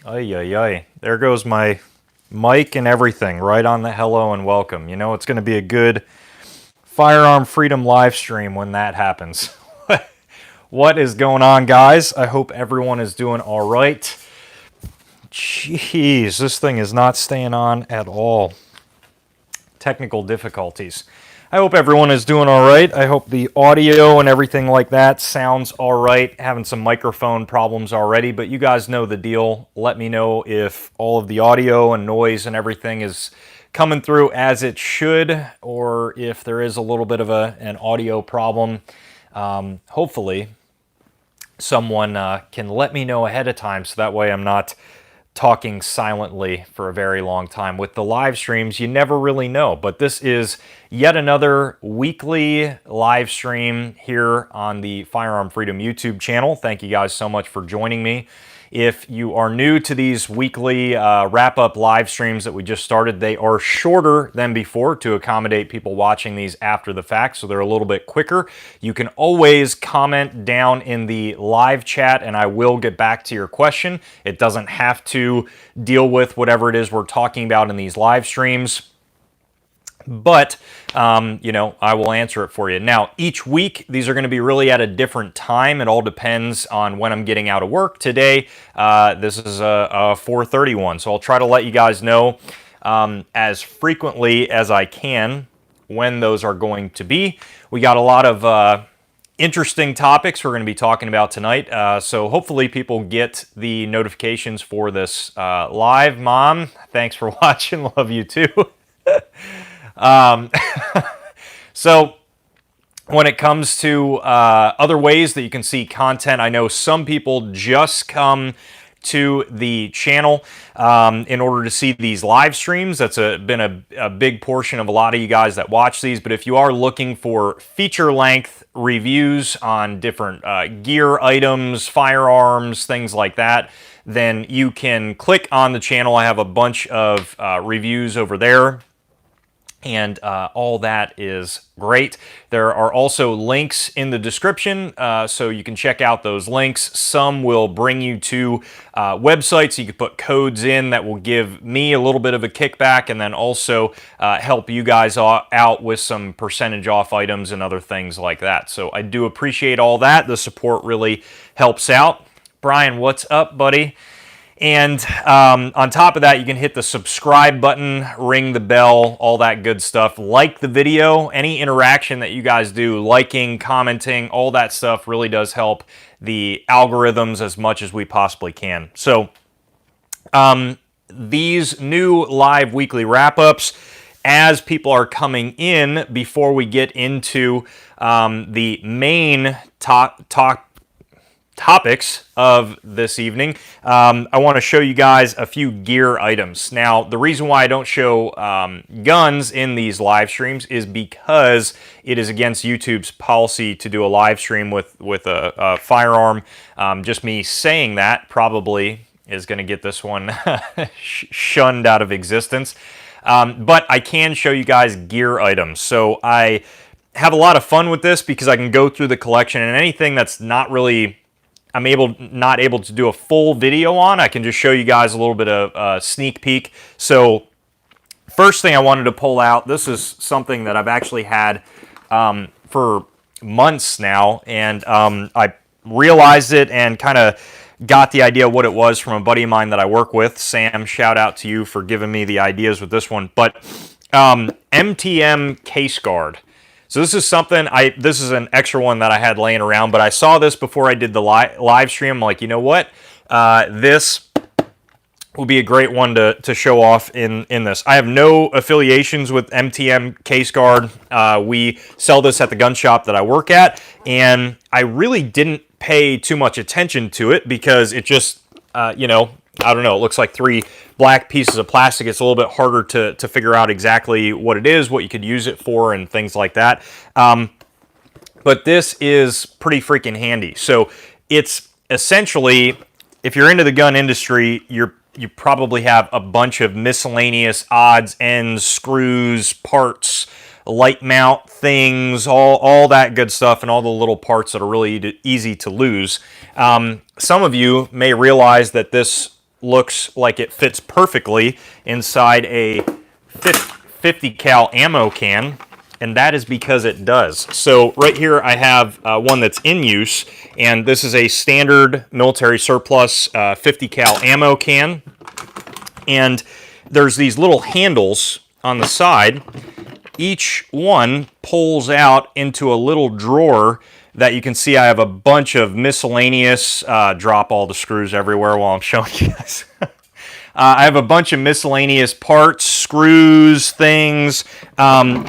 Ay, ay, ay. There goes my mic and everything right on the hello and welcome. You know, it's going to be a good firearm freedom live stream when that happens. What is going on, guys? I hope everyone is doing all right. Jeez, this thing is not staying on at all. Technical difficulties. I hope everyone is doing all right. I hope the audio and everything like that sounds all right. Having some microphone problems already, but you guys know the deal. Let me know if all of the audio and noise and everything is coming through as it should, or if there is a little bit of an audio problem. Hopefully, someone can let me know ahead of time so that way I'm not talking silently for a very long time. With the live streams, you never really know, but this is yet another weekly live stream here on the Firearm Freedom YouTube channel. Thank you guys so much for joining me. If you are new to these weekly wrap-up live streams that we just started, they are shorter than before to accommodate people watching these after the fact, so they're a little bit quicker. You can always comment down in the live chat, and I will get back to your question. It doesn't have to deal with whatever it is we're talking about in these live streams. But, you know, I will answer it for you. Now, each week, these are going to be really at a different time. It all depends on when I'm getting out of work. Today, this is a 4:30 one, so I'll try to let you guys know as frequently as I can when those are going to be. We got a lot of interesting topics we're going to be talking about tonight, so hopefully people get the notifications for this live. Mom, thanks for watching. Love you too. So when it comes to other ways that you can see content, I know some people just come to the channel in order to see these live streams. That's been a big portion of a lot of you guys that watch these. But if you are looking for feature-length reviews on different gear items, firearms, things like that, then you can click on the channel. I have a bunch of reviews over there. And all that is great. There are also links in the description, so you can check out those links. Some will bring you to websites. You can put codes in that will give me a little bit of a kickback, and then also help you guys out with some percentage off items and other things like that. So I do appreciate all that. The support really helps out. Brian, what's up, buddy? And on top of that, you can hit the subscribe button, ring the bell, all that good stuff. Like the video. Any interaction that you guys do, liking, commenting, all that stuff really does help the algorithms as much as we possibly can. So these new live weekly wrap-ups, as people are coming in, before we get into the main topics of this evening, I want to show you guys a few gear items. Now, the reason why I don't show guns in these live streams is because it is against YouTube's policy to do a live stream with a firearm. Just me saying that probably is going to get this one shunned out of existence. But I can show you guys gear items. So I have a lot of fun with this because I can go through the collection, and anything that's not really not able to do a full video on, I can just show you guys a little bit of a sneak peek. So first thing I wanted to pull out, this is something that I've actually had for months now, and I realized it and kind of got the idea what it was from a buddy of mine that I work with. Sam, shout out to you for giving me the ideas with this one. But MTM case guard. So this is something, this is an extra one that I had laying around, but I saw this before I did the live stream. I'm like, you know what? This will be a great one to show off in this. I have no affiliations with MTM case guard. We sell this at the gun shop that I work at, and I really didn't pay too much attention to it because it just, you know, I don't know, it looks like 3 black pieces of plastic. It's a little bit harder to figure out exactly what it is, what you could use it for, and things like that. But this is pretty freaking handy. So it's essentially, if you're into the gun industry, you probably have a bunch of miscellaneous odds, ends, screws, parts, light mount things, all that good stuff, and all the little parts that are really easy to lose. Some of you may realize that this looks like it fits perfectly inside a 50 cal ammo can, and that is because it does. So right here I have one that's in use, and this is a standard military surplus 50 cal ammo can, and there's these little handles on the side. Each one pulls out into a little drawer that you can see. I have a bunch of miscellaneous, drop all the screws everywhere while I'm showing you guys. I have a bunch of miscellaneous parts, screws, things.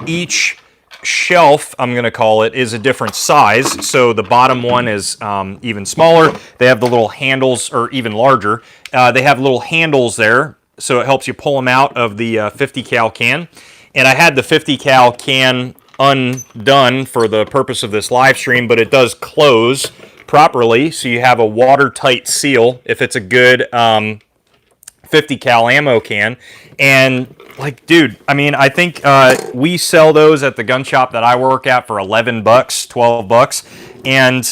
Each shelf, I'm going to call it, is a different size. So the bottom one is even smaller. They have the little handles, or even larger. They have little handles there, so it helps you pull them out of the 50 cal can. And I had the 50 cal can undone for the purpose of this live stream, but it does close properly, so you have a watertight seal if it's a good 50 cal ammo can. And like, dude, I mean, I think we sell those at the gun shop that I work at for 11 bucks, 12 bucks. And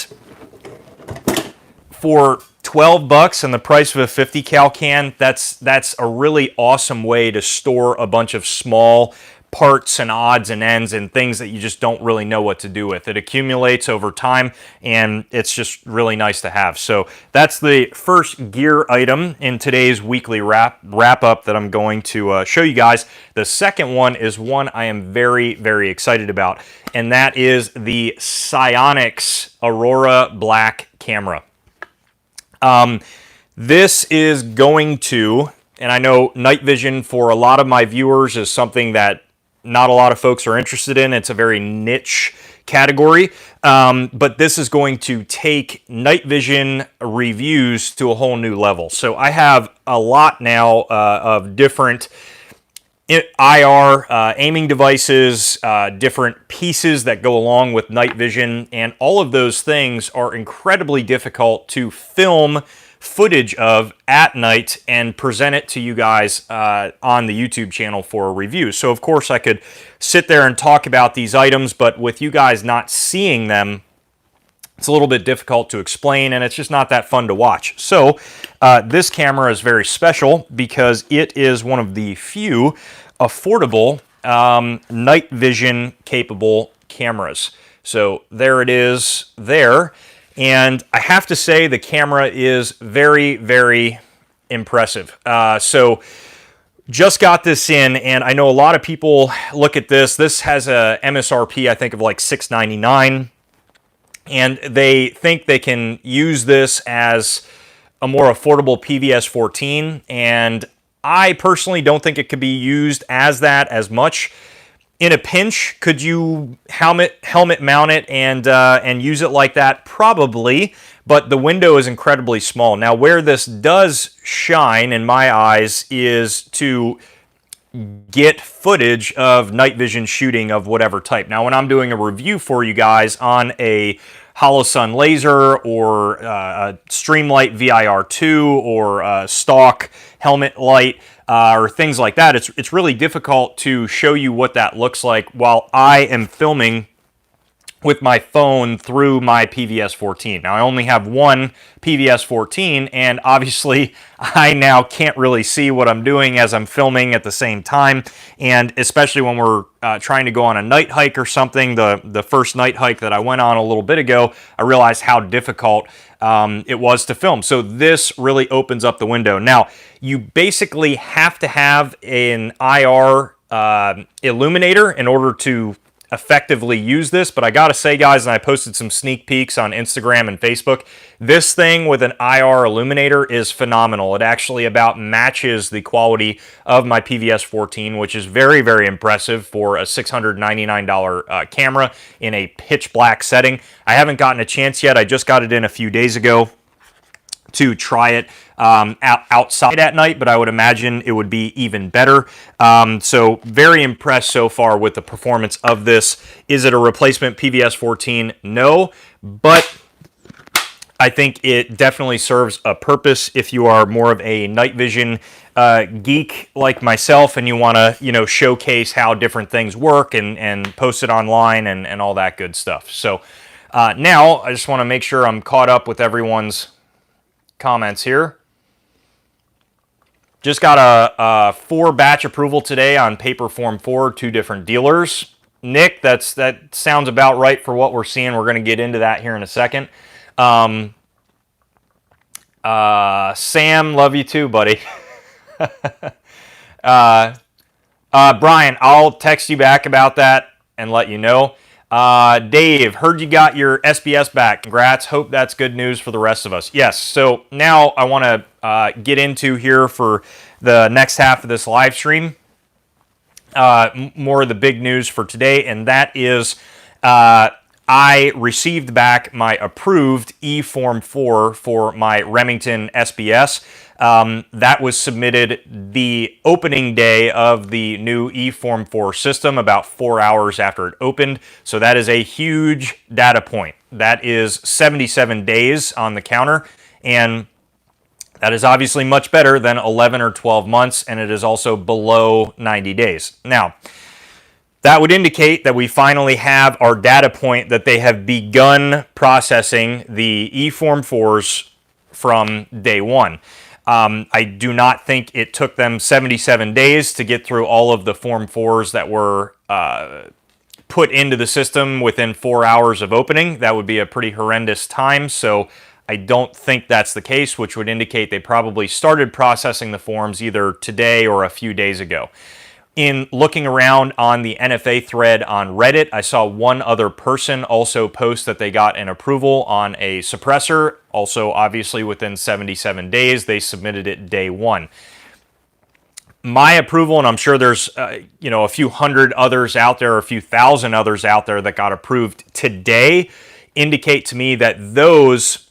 for 12 bucks and the price of a 50 cal can, that's a really awesome way to store a bunch of small parts and odds and ends and things that you just don't really know what to do with. It accumulates over time, and it's just really nice to have. So that's the first gear item in today's weekly wrap up that I'm going to show you guys. The second one is one I am very, very excited about, and that is the Psionics Aurora Black camera. This is going to, and I know night vision for a lot of my viewers is something that not a lot of folks are interested in. It's a very niche category, but this is going to take night vision reviews to a whole new level. So I have a lot now of different IR aiming devices, different pieces that go along with night vision, and all of those things are incredibly difficult to film footage of at night and present it to you guys on the YouTube channel for a review. So of course I could sit there and talk about these items, but with you guys not seeing them, it's a little bit difficult to explain, and it's just not that fun to watch. So this camera is very special because it is one of the few affordable night vision capable cameras. So there it is there. And I have to say the camera is very, very impressive. So just got this in, and I know a lot of people look at this. This has a MSRP, I think, of like $6.99. And they think they can use this as a more affordable PVS-14. And I personally don't think it could be used as that as much. In a pinch, could you helmet mount it and use it like that? Probably, but the window is incredibly small. Now, where this does shine, in my eyes, is to get footage of night vision shooting of whatever type. Now, when I'm doing a review for you guys on a Holosun laser or a Streamlight VIR2 or a stock helmet light, or things like that, it's really difficult to show you what that looks like while I am filming with my phone through my PVS-14. Now, I only have one PVS-14, and obviously I now can't really see what I'm doing as I'm filming at the same time, and especially when we're trying to go on a night hike or something. The first night hike that I went on a little bit ago, I realized how difficult it was to film. So this really opens up the window. Now, you basically have to have an IR illuminator in order to effectively use this, but I gotta say, guys, and I posted some sneak peeks on Instagram and Facebook, this thing with an IR illuminator is phenomenal. It actually about matches the quality of my PVS-14, which is very, very impressive for a $699 camera in a pitch black setting. I haven't gotten a chance yet. I just got it in a few days ago to try it outside at night, but I would imagine it would be even better. So very impressed so far with the performance of this. Is it a replacement PVS-14? No, but I think it definitely serves a purpose if you are more of a night vision geek like myself and you want to, showcase how different things work and post it online and all that good stuff. So now I just want to make sure I'm caught up with everyone's comments here. Just got a 4-batch approval today on paper Form 4, 2 different dealers. Nick, that sounds about right for what we're seeing. We're going to get into that here in a second. Sam, love you too, buddy. Brian, I'll text you back about that and let you know. Dave, heard you got your SBS back. Congrats. Hope that's good news for the rest of us. Yes, so now I want to get into here for the next half of this live stream. More of the big news for today, and that is I received back my approved Eform 4 for my Remington SBS. That was submitted the opening day of the new Eform 4 system, about 4 hours after it opened. So that is a huge data point. That is 77 days on the counter, and that is obviously much better than 11 or 12 months, and it is also below 90 days. Now, that would indicate that we finally have our data point that they have begun processing the Eform 4s from day one. I do not think it took them 77 days to get through all of the Form 4s that were put into the system within 4 hours of opening. That would be a pretty horrendous time, so I don't think that's the case, which would indicate they probably started processing the forms either today or a few days ago. In looking around on the NFA thread on Reddit, I saw one other person also post that they got an approval on a suppressor. Also, obviously, within 77 days, they submitted it day one. My approval, and I'm sure there's a few hundred others out there, or a few thousand others out there that got approved today, indicate to me that those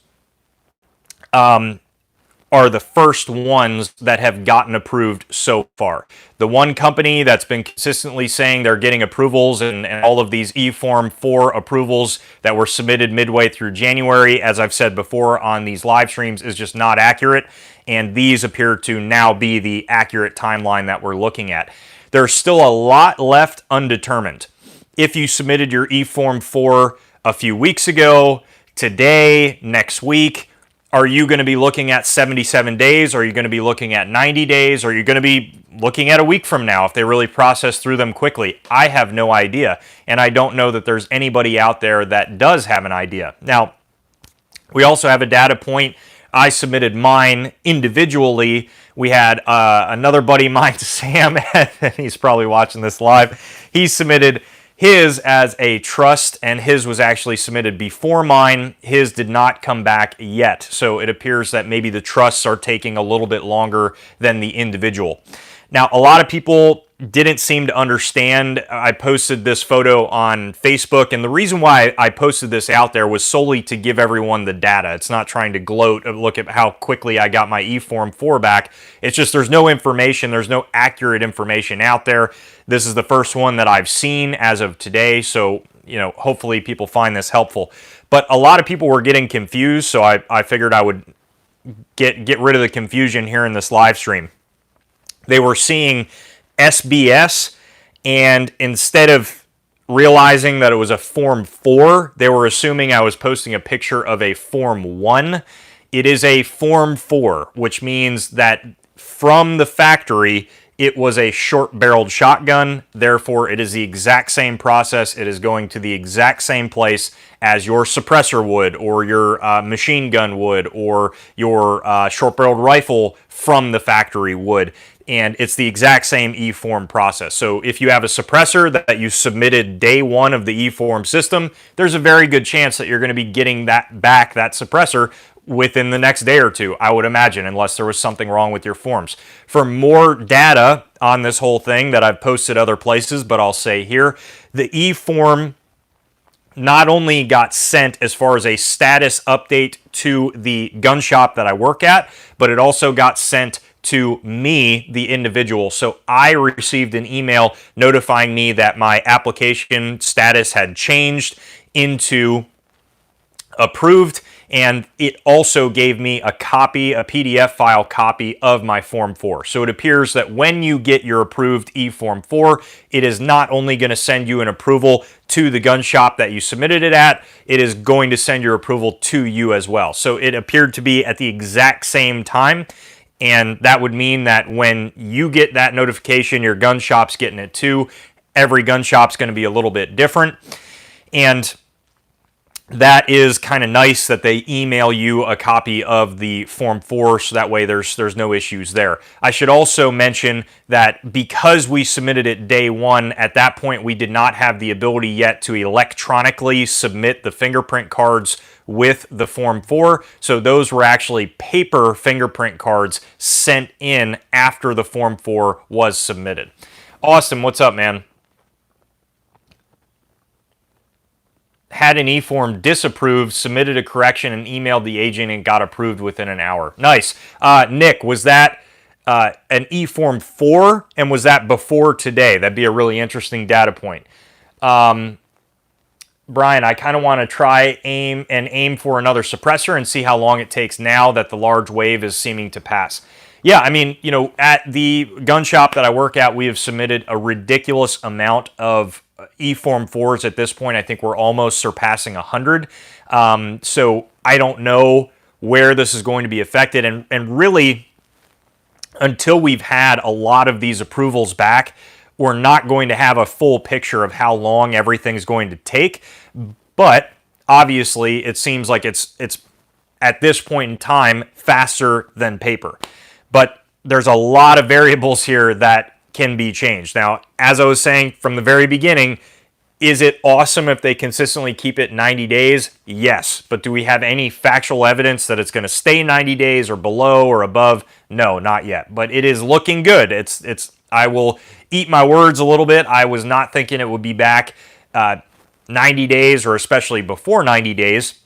are the first ones that have gotten approved so far. The one company that's been consistently saying they're getting approvals and all of these Eform 4 approvals that were submitted midway through January, as I've said before on these live streams, is just not accurate, and these appear to now be the accurate timeline that we're looking at. There's still a lot left undetermined. If you submitted your Eform 4 a few weeks ago, today, next week, are you going to be looking at 77 days? Are you going to be looking at 90 days? Are you going to be looking at a week from now if they really process through them quickly? I have no idea, and I don't know that there's anybody out there that does have an idea. Now, we also have a data point. I submitted mine individually. We had another buddy of mine, Sam, and he's probably watching this live. He submitted his as a trust, and his was actually submitted before mine. His did not come back yet, so it appears that maybe the trusts are taking a little bit longer than the individual. Now, a lot of people didn't seem to understand. I posted this photo on Facebook, and the reason why I posted this out there was solely to give everyone the data. It's not trying to gloat or look at how quickly I got my Eform 4 back. It's just there's no information, there's no accurate information out there. This is the first one that I've seen as of today, so hopefully people find this helpful. But a lot of people were getting confused, so I figured I would get rid of the confusion here in this live stream. They were seeing SBS, and instead of realizing that it was a Form 4, they were assuming I was posting a picture of a Form 1. It is a Form 4, which means that from the factory, it was a short-barreled shotgun. Therefore, it is the exact same process. It is going to the exact same place as your suppressor would, or your machine gun would, or your short-barreled rifle from the factory would. And it's the exact same Eform process. So if you have a suppressor that you submitted day one of the Eform system, there's a very good chance that you're going to be getting that suppressor, within the next day or two, I would imagine, unless there was something wrong with your forms. For more data on this whole thing that I've posted other places, but I'll say here, the Eform not only got sent as far as a status update to the gun shop that I work at, but it also got sent to me, the individual. So I received an email notifying me that my application status had changed into approved, and it also gave me a PDF file copy of my Form 4. So it appears that when you get your approved Eform 4, it is not only going to send you an approval to the gun shop that you submitted it at, it is going to send your approval to you as well. So it appeared to be at the exact same time, And that would mean that when you get that notification, your gun shop's getting it too. Every gun shop's going to be a little bit different. And that is kind of nice that they email you a copy of the Form 4, so that way there's no issues there. I should also mention that because we submitted it day one, at that point we did not have the ability yet to electronically submit the fingerprint cards with the Form 4, so those were actually paper fingerprint cards sent in after the Form 4 was submitted. Austin, what's up, man? Had an e-form disapproved, submitted a correction, and emailed the agent and got approved within an hour. Nice. Nick, was that an e-form 4, and was that before today? That'd be a really interesting data point. Brian, I kind of want to aim for another suppressor and see how long it takes now that the large wave is seeming to pass. Yeah, I mean, you know, at the gun shop that I work at, we have submitted a ridiculous amount of Eform 4s at this point. I think we're almost surpassing 100. So I don't know where this is going to be affected. And really, until we've had a lot of these approvals back, we're not going to have a full picture of how long everything's going to take. But obviously, it seems like it's at this point in time faster than paper. But there's a lot of variables here that can be changed. Now, as I was saying from the very beginning, is it awesome if they consistently keep it 90 days? Yes. But do we have any factual evidence that it's going to stay 90 days or below or above? No, not yet. But it is looking good. I will eat my words a little bit. I was not thinking it would be back 90 days or especially before 90 days.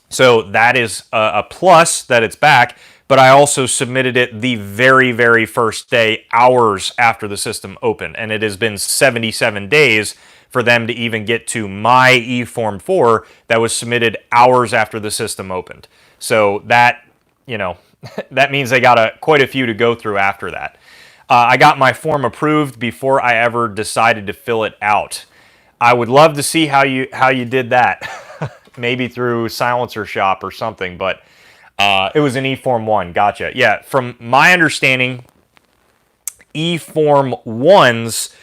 So that is a plus that it's back. But I also submitted it the very, very first day, hours after the system opened. And it has been 77 days for them to even get to my eForm 4 that was submitted hours after the system opened. So that, you know, that means they got quite a few to go through after that. I got my form approved before I ever decided to fill it out. I would love to see how you did that. Maybe through Silencer Shop or something, but it was an Eform 1. Gotcha. Yeah, from my understanding, Eform Ones,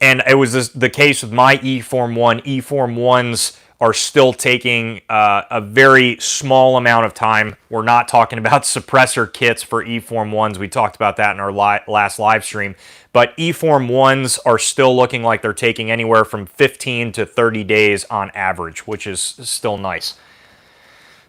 and it was the case with my Eform 1, Eform Ones are still taking a very small amount of time. We're not talking about suppressor kits for Eform Ones. We talked about that in our last live stream. But Eform Ones are still looking like they're taking anywhere from 15 to 30 days on average, which is still nice.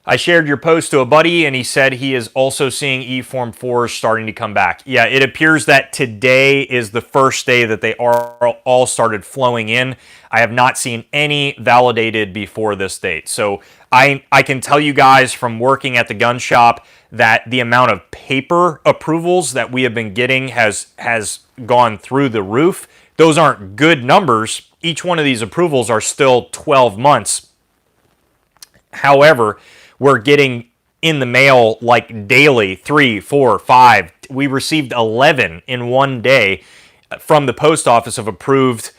I shared your post to a buddy, and he said he is also seeing Eform 4s starting to come back. Yeah, it appears that today is the first day that they are all started flowing in. I have not seen any validated before this date. So I can tell you guys from working at the gun shop that the amount of paper approvals that we have been getting has gone through the roof. Those aren't good numbers. Each one of these approvals are still 12 months. However, we're getting in the mail like daily, 3, 4, 5. We received 11 in one day from the post office of approved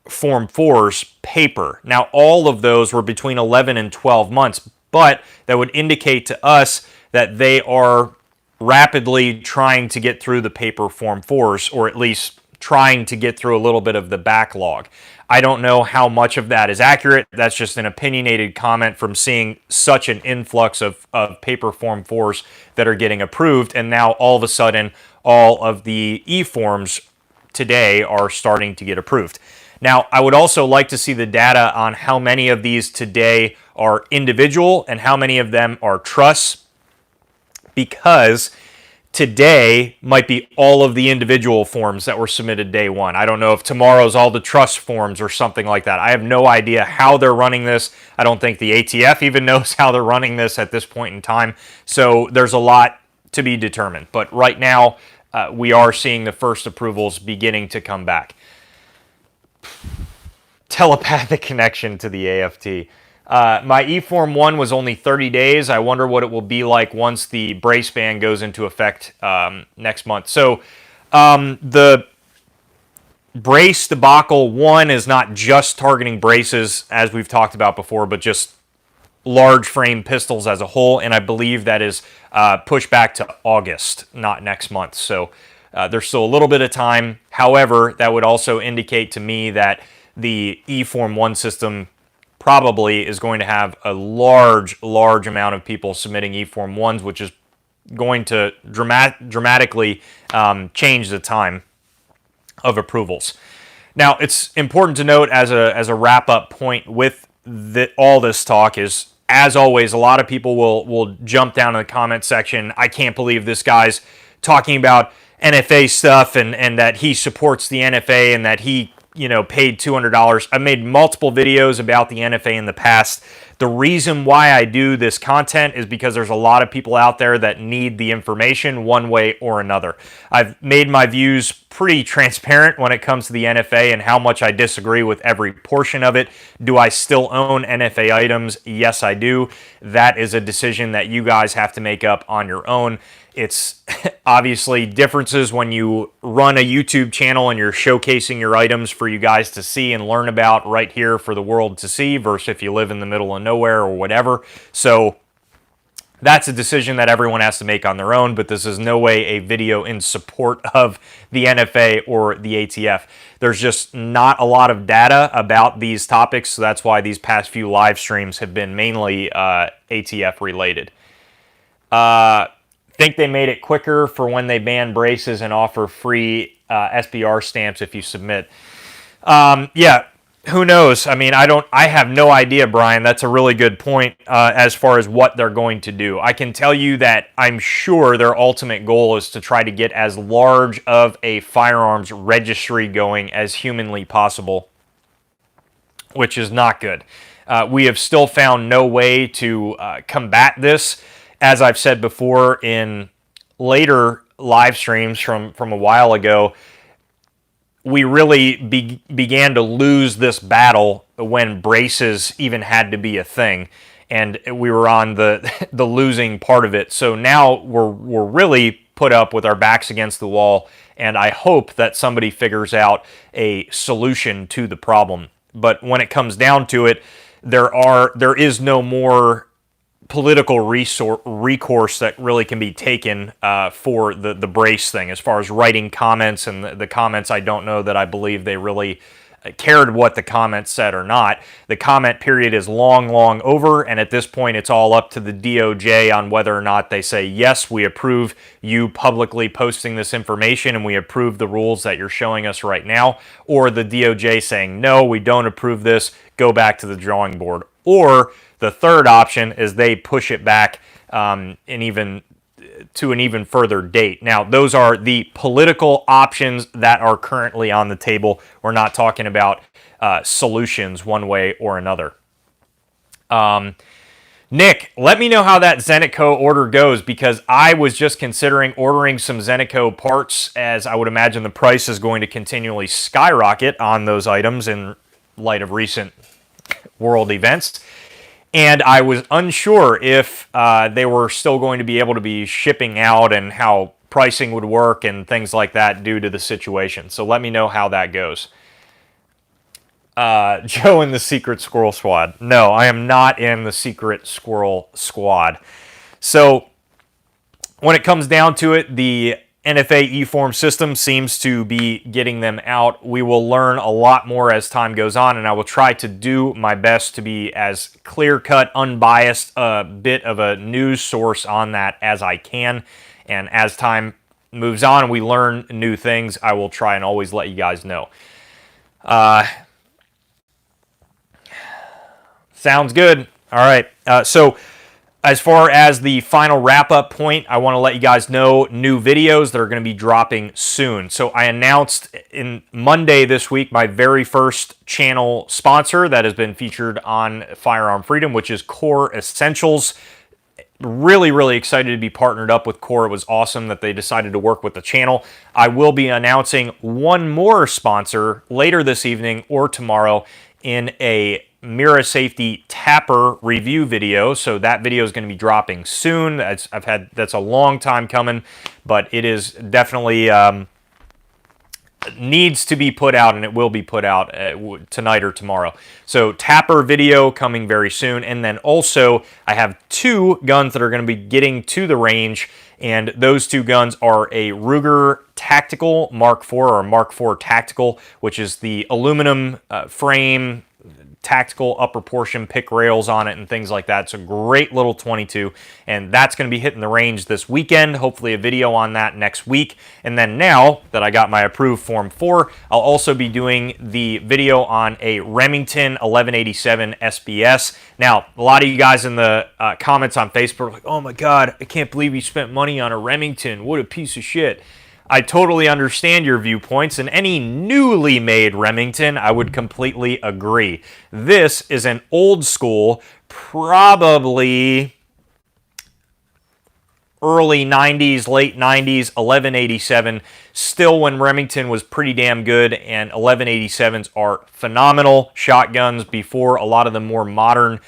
Form 4s paper. Now, all of those were between 11 and 12 months, but that would indicate to us that they are rapidly trying to get through the paper Form 4s, or at least trying to get through a little bit of the backlog. I don't know how much of that is accurate. That's just an opinionated comment from seeing such an influx of paper Form 4s that are getting approved, and now all of a sudden all of the e-forms today are starting to get approved. Now, I would also like to see the data on how many of these today are individual and how many of them are trusts, because today might be all of the individual forms that were submitted day one. I don't know if tomorrow's all the trust forms or something like that. I have no idea how they're running this. I don't think the ATF even knows how they're running this at this point in time. So there's a lot to be determined. But right now, we are seeing the first approvals beginning to come back. Telepathic connection to the AFT. My Eform 1 was only 30 days. I wonder what it will be like once the brace ban goes into effect next month. So the brace debacle 1 is not just targeting braces, as we've talked about before, but just large frame pistols as a whole, and I believe that is pushed back to August, not next month. So there's still a little bit of time. However, that would also indicate to me that the Eform One system probably is going to have a large amount of people submitting Eform Ones, which is going to dramatically change the time of approvals. Now, it's important to note as a wrap-up point with all this talk is, as always, a lot of people will jump down in the comment section. I can't believe this guy's talking about NFA stuff and that he supports the NFA and that he paid $200. I've made multiple videos about the NFA in the past. The reason why I do this content is because there's a lot of people out there that need the information one way or another. I've made my views pretty transparent when it comes to the NFA and how much I disagree with every portion of it. Do I still own NFA items? Yes, I do. That is a decision that you guys have to make up on your own. It's obviously differences when you run a YouTube channel and you're showcasing your items for you guys to see and learn about right here for the world to see versus if you live in the middle of nowhere or whatever. So that's a decision that everyone has to make on their own, but this is no way a video in support of the NFA or the ATF. There's just not a lot of data about these topics, so that's why these past few live streams have been mainly ATF related. Think they made it quicker for when they ban braces and offer free SBR stamps if you submit. Yeah, who knows? I mean, I have no idea, Brian. That's a really good point as far as what they're going to do. I can tell you that I'm sure their ultimate goal is to try to get as large of a firearms registry going as humanly possible, which is not good. We have still found no way to combat this. As I've said before in later live streams from a while ago, we really began to lose this battle when braces even had to be a thing, and we were on the losing part of it. So now we're really put up with our backs against the wall, and I hope that somebody figures out a solution to the problem. But when it comes down to it, there is no more political recourse that really can be taken for the brace thing. As far as writing comments and the comments, I don't know that I believe they really cared what the comments said or not. The comment period is long over, and at this point it's all up to the DOJ on whether or not they say, yes, we approve you publicly posting this information and we approve the rules that you're showing us right now, or the DOJ saying, no, we don't approve this, go back to the drawing board. Or the third option is they push it back to an even further date. Now, those are the political options that are currently on the table. We're not talking about solutions one way or another. Nick, let me know how that Zenico order goes, because I was just considering ordering some Zenico parts, as I would imagine the price is going to continually skyrocket on those items in light of recent world events. And I was unsure if they were still going to be able to be shipping out and how pricing would work and things like that due to the situation. So let me know how that goes. Joe in the Secret Squirrel Squad. No, I am not in the Secret Squirrel Squad. So when it comes down to it, the NFA Eform system seems to be getting them out. We will learn a lot more as time goes on, and I will try to do my best to be as clear-cut, unbiased, a bit of a news source on that as I can. And as time moves on and we learn new things, I will try and always let you guys know. Sounds good. All right. So as far as the final wrap-up point, I want to let you guys know new videos that are going to be dropping soon. So I announced in Monday this week my very first channel sponsor that has been featured on Firearm Freedom, which is Core Essentials. Really excited to be partnered up with Core. It was awesome that they decided to work with the channel. I will be announcing one more sponsor later this evening or tomorrow in a MIRA Safety Tapper review video. So that video is going to be dropping soon. That's a long time coming, but it is definitely needs to be put out, and it will be put out tonight or tomorrow. So tapper video coming very soon. And then also I have 2 guns that are going to be getting to the range, and those 2 guns are a Ruger Tactical Mark IV, or Mark IV Tactical, which is the aluminum frame, tactical upper portion, pick rails on it and things like that. It's a great little 22, and that's going to be hitting the range this weekend. Hopefully a video on that next week. And then now that I got my approved Form 4, I'll also be doing the video on a Remington 1187 SBS. Now, a lot of you guys in the comments on Facebook are like, oh my God, I can't believe you spent money on a Remington. What a piece of shit. I totally understand your viewpoints, and any newly made Remington, I would completely agree. This is an old school, probably early 90s, late 90s, 1187, still when Remington was pretty damn good, and 1187s are phenomenal shotguns before a lot of the more modern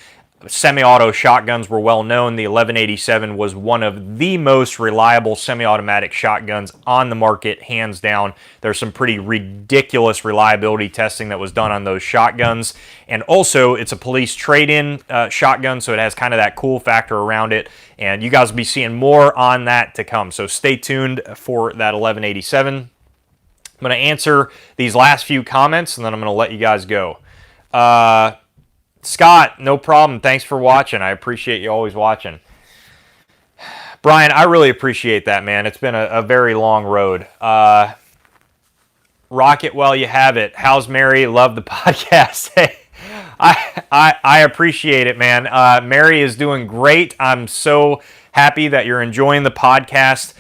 semi-auto shotguns were well known. The 1187 was one of the most reliable semi-automatic shotguns on the market, hands down. There's some pretty ridiculous reliability testing that was done on those shotguns. And also, it's a police trade-in shotgun, so it has kind of that cool factor around it. And you guys will be seeing more on that to come. So stay tuned for that 1187. I'm going to answer these last few comments, and then I'm going to let you guys go. Scott, no problem. Thanks for watching. I appreciate you always watching. Brian, I really appreciate that, man. It's been a very long road. Rock it while you have it. How's Mary? Love the podcast. Hey, I appreciate it, man. Mary is doing great. I'm so happy that you're enjoying the podcast.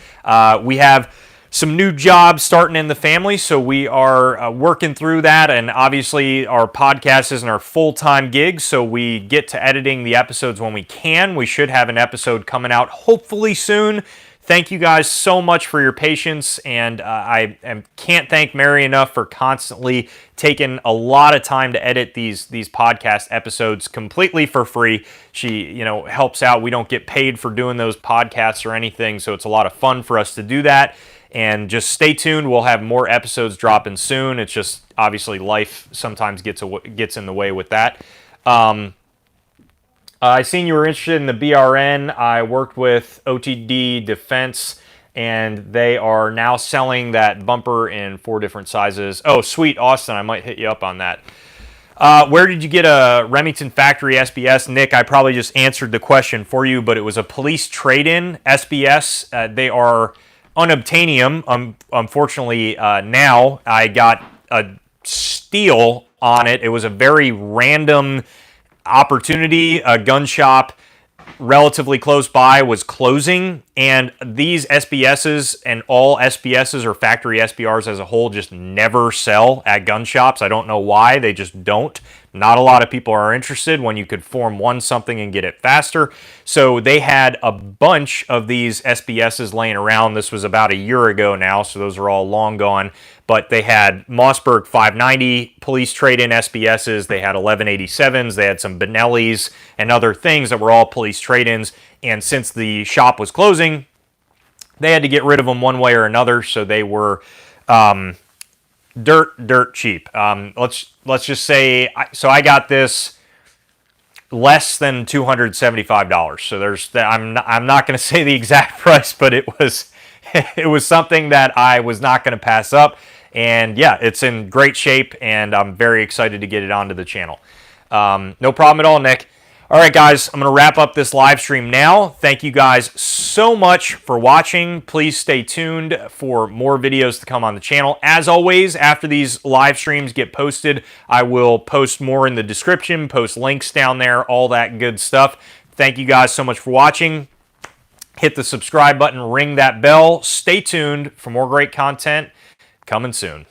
We have some new jobs starting in the family, so we are working through that, and obviously our podcast isn't our full-time gig, so we get to editing the episodes when we can. We should have an episode coming out hopefully soon. Thank you guys so much for your patience, and I can't thank Mary enough for constantly taking a lot of time to edit these podcast episodes completely for free. She, helps out. We don't get paid for doing those podcasts or anything, so it's a lot of fun for us to do that. And just stay tuned. We'll have more episodes dropping soon. It's just obviously life sometimes gets in the way with that. I seen you were interested in the BRN. I worked with OTD Defense, and they are now selling that bumper in 4 different sizes. Oh, sweet, Austin. I might hit you up on that. Where did you get a Remington factory SBS? Nick, I probably just answered the question for you, but it was a police trade-in SBS. They are unobtainium. Unfortunately, now I got a steal on it. It was a very random opportunity. A gun shop relatively close by was closing, and these SBSs and all SBSs or factory SBRs as a whole just never sell at gun shops. I don't know why. They just don't. Not a lot of people are interested when you could Form 1 something and get it faster. So they had a bunch of these SBSs laying around. This was about a year ago now, so those are all long gone. But they had Mossberg 590 police trade-in SBSs. They had 1187s. They had some Benellis and other things that were all police trade-ins. And since the shop was closing, they had to get rid of them one way or another. So they were dirt cheap. Let's just say, so I got this less than $275. So I'm not going to say the exact price, but it was something that I was not going to pass up. And yeah, it's in great shape, and I'm very excited to get it onto the channel. No problem at all, Nick. All right, guys, I'm going to wrap up this live stream now. Thank you guys so much for watching. Please stay tuned for more videos to come on the channel. As always, after these live streams get posted, I will post more in the description, post links down there, all that good stuff. Thank you guys so much for watching. Hit the subscribe button, ring that bell. Stay tuned for more great content coming soon.